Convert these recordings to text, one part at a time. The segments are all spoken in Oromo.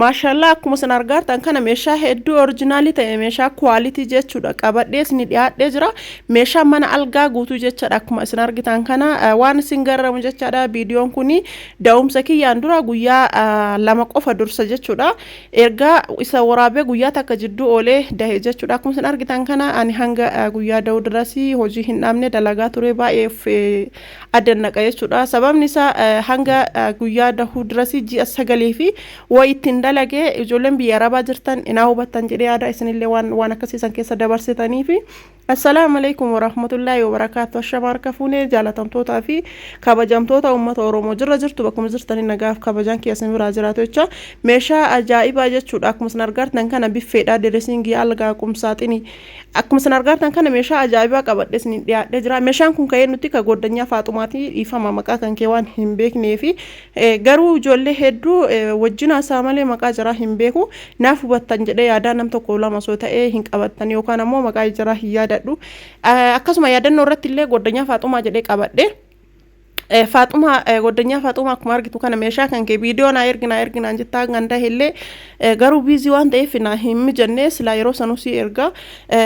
maashaallah akkuma san argartan kana meeshaa hedduu originalii ta'e meeshaa quality jechuudha qabadhee isin dhiyaadhee jira meeshaa mana algaa guutuu jechuudha akkuma isin argitan kana waan isin garramu jechuudha viidiyoon kuni daa'umsa kiyyaan dura guyyaa lama qofa dursa jechuudha erga isa waraabee guyyaa takka jidduu oolee dahee jechuudha akkuma isin argitan kana ani hanga guyyaa da'uu dirasii hojii hin dhaabne dalagaa ture baay'ee adannaqa jechuudha sababni isaa hanga guyyaa dahuu dirasii ji'a 9 fi wayittiin dalagee ijoolleen biyya arabaa jirtan inaa hubattan jedhee yaada isinillee waan akkasiisan keessa dabarsitanii fi assalaamu alaykum warahmatullaahi wabarakaatu ashamarka fuune jaalatamtootaa fi kabajamtoota ummata oromoo jirtu bakkuma jirtanii nagaaf kabajaan keessan biraa jiraatu jecha meeshaa ajaa'ibaa jechuudha akkuma isin argartan kana biffeedha direesingii algaa qumsaaxini akkuma isin argartan kana meeshaa ajaa'ibaa qabadhe isin dhiyaadhee jira meeshaan kun ka'ee nuti ka goddanyaa faaxumaati dhiifama maqaa kan kee waan hin beeknee fi garuu ijoollee hedduu wajjin haasaa malee maqaa jara hin beeku naaf hubattan jedhee yaada nam tokko lama soo ta'ee hin qabattan yookaan ammoo maqaa jara hin yaadadhu akkasuma yaadannoo irratti illee goddanyaa faaxumaa jedhee qabadhe Fatuma goddanyaa Fatuma akkuma argitu kana meeshaa kan kee viidiyoo na ergina jettaa ganda hille garuu biizii waan ta'eef na himmi jennee sila yeroo sanusi erga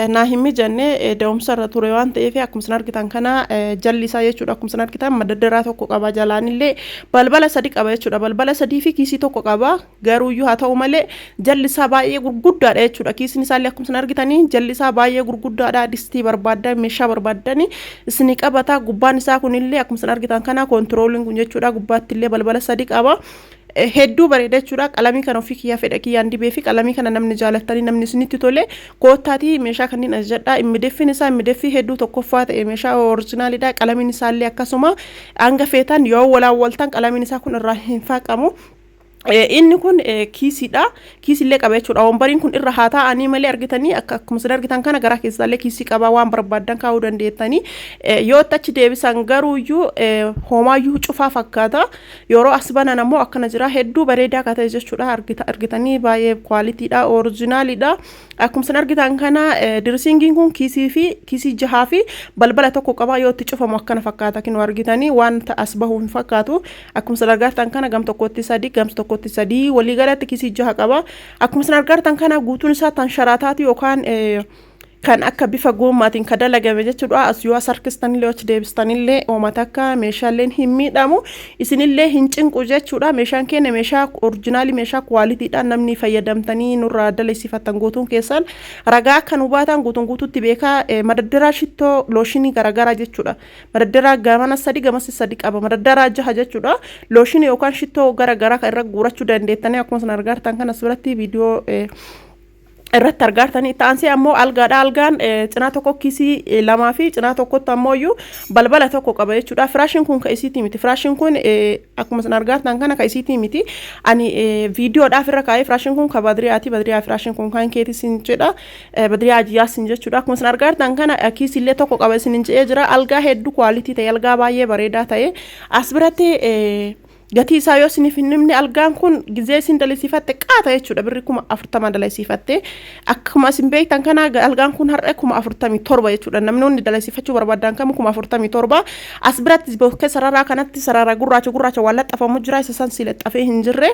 na himmi jennee da'umsa irra ture waan ta'eef akkuma isin argitan kana jallisaa jechuudha akkuma isin argitan madaddaraa tokko qaba jalaan illee balbala sadi qaba jechuudha balbala sadii fi kiisii tokko qaba garuu iyyuu haa ta'u malee jallisaa baay'ee gurguddaadha jechuudha kiisiin isaallee akkuma isin argitanii jallisaa baay'ee gurguddaadha distii barbaaddan meeshaa barbaaddan isin qabata gubbaan isaa kunillee akkuma isin argitan kana controlling kun jechuudha gubbaatti illee balbala sadi qaba hedduu bareeda jechuudha qalamii kana ofii kiyyaa fedha kiyyaan dibee fi qalamii kana namni jaalatanii namni isinitti tole koottaati meeshaa kanneen ajjadha immideeffin isaa immideeffii hedduu tokkoffaa ta'e meeshaa originaalidha qalamiin isaallee akkasuma hanga feetan yoo walaawwaltan qalamiin isaa kun irraa hin faaqamu inni kun kiisiidha kiisillee qaba jechuudha wombariin kun irra haa ta'anii malee argitanii akkuma isin argitan kana gara keessaallee kiisii qaba waan barbaaddan kaa'uu dandeettanii yoo achi deebisan garuu iyyuu homaayyuu cufaa fakkaata yeroo as banan ammoo akkana jira hedduu bareedaa akka ta'e jechuudha argitanii baay'ee kwaalitiidha originaalidha akkuma isin argitan kana dirsingiin kun kiisii jahaa fi balbala tokko qaba yoo itti cufamu akkana fakkaata kinu argitanii waan as bahuu hin fakkaatu akkuma isin argitan kana gam tokkotti sadi gam tokko sadi walii galatti kiisii jaha qaba akkuma isin argartan kana guutuun isaa tan sharaataati yookaan kan akka bifa goommaatiin ka dalagame jechuudha as yoo sarkistanillee achi deebistanillee oomata akka meeshaaleen hin miidhamu isinillee hin cinqu jechuudha meeshaan keenya meeshaa originaalii meeshaa kwaalitiidha namni fayyadamtanii nurraa daleessifatan guutuun keessan ragaa akka nu baatan guutuutti beekaa madaddaraa shittoo looshinii garagara jechuudha madaddaraa gamana sadi gamas sadi qaba madaddaraa jaha jechuudha looshinii yookaan shittoo garagara kan irra guurachuu dandeettanii akkuma isin argartan kana asirratti viidiyoo irratti argartanii ta'ansi ammoo algaadha algaan cinaa tokko kiisii lamaa fi cinaa tokkotti ammoo iyyuu balbala tokko qaba jechuudha firaashin kun ka isiitii miti firaashin kun akkuma isin argartan kana ka isiitii miti ani viidiyoodhaaf irra kaa'ee firaashin kun ka badriyaati badriyaa firaashin kun kan keetii sin jedha badriyaa ajiyaa sin jechuudha akkuma isin argartan kana kiisiillee tokko qaba isin jedhee jira algaa hedduu kwaalitii ta'e algaa baay'ee bareedaa ta'e as biratti gatii isaa yoo isiniif hin himne algaan kun gizee isin dalisiifatte qaata jechuudha birri 40 dalisiifatte akkuma isin beektan kana algaan kun har'a 47 jechuudha namni dalisiifachuu barbaadan kam 47 as biratti bokkee sararaa kanatti sararaa gurraacha waan laxafamu jira isa san silaxafee hin jirre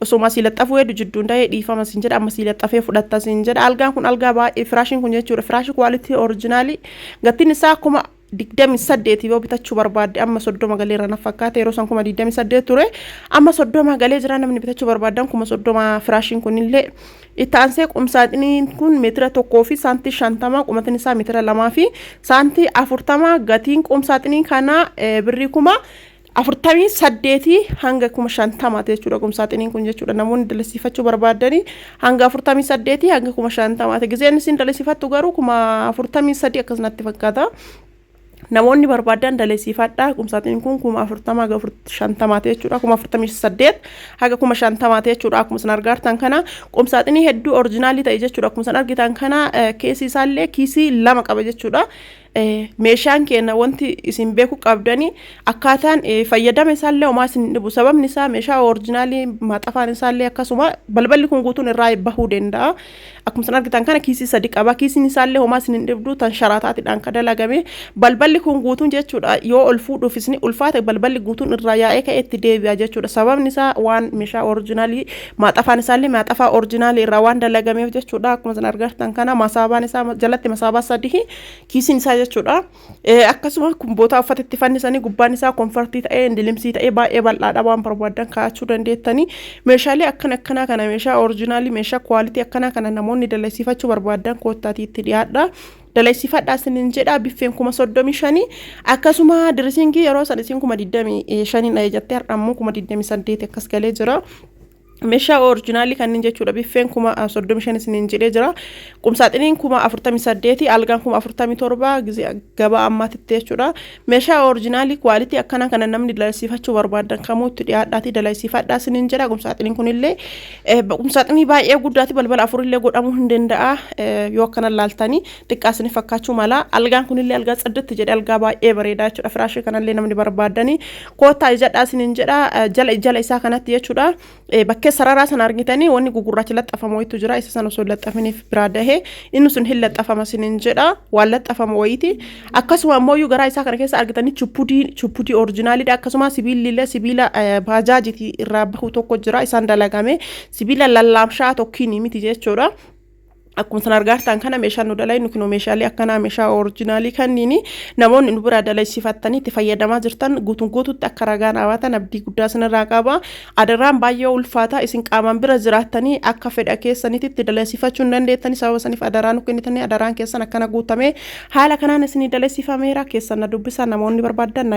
osoma silaxafuu hedduu jidduun ta'ee dhiifama sin jedha amma silaxafee fudhatta sin jedha algaan kun algaa baay'ee firaashin kun jechuudha firaashi kwaaliti originaalii gatiin isaa akkuma 28 yoo bitachuu barbaadde amma 30 galeera na fakkaata yeroo san 28 ture amma 30 galee jira namni bitachuu barbaadan 30 firaashin kunillee itaansee qumsaaxiniin kun meetira 1 fi saantii 50 qumatiin isaa meetira 2 fi saantii 40 gatiin qumsaaxiniin kana birrii 48 hanga 50 jechuudha qumsaaxiniin kun jechuudha namoonni dalisiifachuu barbaadanii hanga 48 hanga 50 gizeen isin dalisiifattu garuu 43 akkasumatti fakkaata namoonni barbaadan dalisiifadha qumsaaxiniin kun 40 hanga 50 jechuudha 48 hanga 50 jechuudha akkuma isin argartan kana qumsaaxinii hedduu originaalii ta'e jechuudha akkuma isin argitan kana keesii isaallee kiisii lama qaba jechuudha meeshaan keenya wanti isin beeku qabdanii akkaataan fayyadama isaallee homaa isin dhibu sababni isaa meeshaa originaalii maxafaan isaallee akkasuma balballi kun guutuun irraa bahuu danda'a akkuma san argitan kana kiisii sadi qaba kiisiin isaallee homaa isin dhibdu tan sharaataatiidhaan kan dalagame balballi kun guutuun jechuudha yoo ol fuudhuuf isin ulfaate balballi guutuun irraa yaa'ee ka'ee itti deebi'a jechuudha sababni isaa waan meeshaa originaalii maxafaan isaallee maxafaa originaalii irraa waan dalagameef jechuudha akkuma san argitan kana masaabaan isaa jalatti masaabaa sadii kiisiin isaa jechuudha akkasuma kumboota uffatatti fannisanii gubbaan isaa konfortii ta'ee indilimsii ta'ee baay'ee bal'aadha waan barbaadan kaa'achuu dandeettanii meeshaalee akkanaa kana meeshaa originaalii meeshaa quality akkanaa kana namoonni dalasiifachuu barbaadan koottaatti itti dhiyaadha dalaysifadhaa sinin jedha biffeen 35 akkasuma dirisingii yeroo san isin 25 dha jettee har'ammoo 28 akkas galee jira meeshaa originaalii kanneen jechuudha biffeen 35 sinin jedhee jira qumsaaxiniin 48 algaan 47 gaba ammaatitti jechuudha meeshaa originaalii quality akkana kana namni dalaysifachuu barbaadan kamuutti dhiyaadhaati dalaysifadhaa sinin jedha qumsaaxiniin kunillee qumsaaxinii baay'ee guddaati balbala afurillee godhamuu hin danda'a yoo akkana laaltanii xiqqaasni fakkaachuu mala algaan kunillee algaa xiddatti jedhe algaa baay'ee bareedaa jechuudha firaashii kanallee namni barbaadanii koottaa ijadhaa sinin jedha jala isaa kanatti jechuudha bakkee sararaa san argitanii wanni gugurraachi laxxafamu wayitu jira isa san osoo laxxafiniif biraa dahee inni sun hin laxxafama sinin jedha waan laxxafamu wayiti akkasuma ammoo garaa isaa kana keessa argitanii chuppudii originaalidha akkasuma sibiilillee sibiila baajaajiti irraa bahu tokko jira isaan dalagame sibiila lallaamshaa tokkiin miti jechuudha akkuma san argartan kana meeshaan nu dalay nu meeshaalee akkana meeshaa originaalii kannini namoonni nu bira dalaysifatanii itti fayyadamaa jirtan guutuutti akka ragaan hawaatan abdii guddaa sanirraa qaba adaraan baay'ee ulfaata isin qaamaan bira jiraatanii akka fedha keessanitti itti dalaysifachuu dandeettanii sababa saniif adaraan nu kennitanii adaraan keessan akkana guutame haala kanaan isin dalaysifameera keessan na dubbisaa namoonni barbaadan